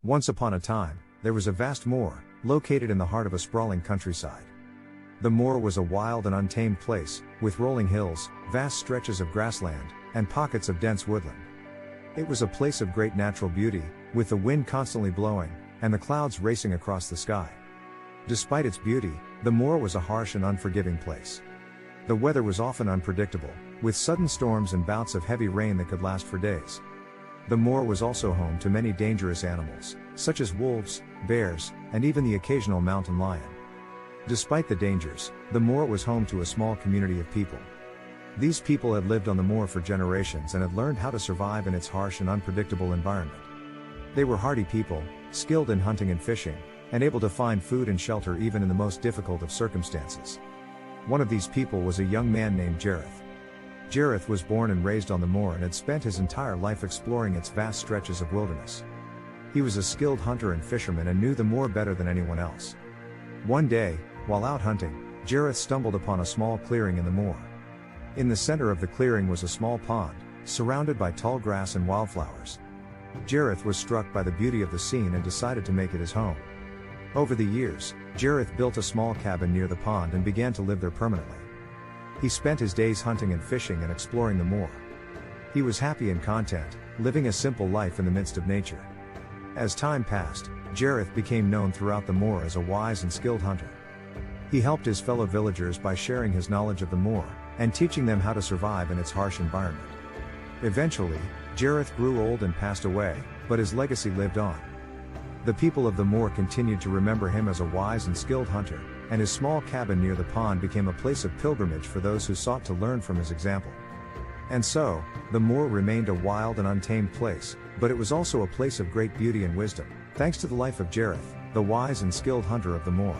Once upon a time, there was a vast moor, located in the heart of a sprawling countryside. The moor was a wild and untamed place, with rolling hills, vast stretches of grassland, and pockets of dense woodland. It was a place of great natural beauty, with the wind constantly blowing, and the clouds racing across the sky. Despite its beauty, the moor was a harsh and unforgiving place. The weather was often unpredictable, with sudden storms and bouts of heavy rain that could last for days. The moor was also home to many dangerous animals, such as wolves, bears, and even the occasional mountain lion. Despite the dangers, the moor was home to a small community of people. These people had lived on the moor for generations and had learned how to survive in its harsh and unpredictable environment. They were hardy people, skilled in hunting and fishing, and able to find food and shelter even in the most difficult of circumstances. One of these people was a young man named Jareth. Jareth was born and raised on the moor and had spent his entire life exploring its vast stretches of wilderness. He was a skilled hunter and fisherman and knew the moor better than anyone else. One day, while out hunting, Jareth stumbled upon a small clearing in the moor. In the center of the clearing was a small pond, surrounded by tall grass and wildflowers. Jareth was struck by the beauty of the scene and decided to make it his home. Over the years, Jareth built a small cabin near the pond and began to live there permanently. He spent his days hunting and fishing and exploring the moor. He was happy and content, living a simple life in the midst of nature. As time passed, Jareth became known throughout the moor as a wise and skilled hunter. He helped his fellow villagers by sharing his knowledge of the moor, and teaching them how to survive in its harsh environment. Eventually, Jareth grew old and passed away, but his legacy lived on. The people of the moor continued to remember him as a wise and skilled hunter, and his small cabin near the pond became a place of pilgrimage for those who sought to learn from his example. And so, the moor remained a wild and untamed place, but it was also a place of great beauty and wisdom, thanks to the life of Jareth, the wise and skilled hunter of the moor.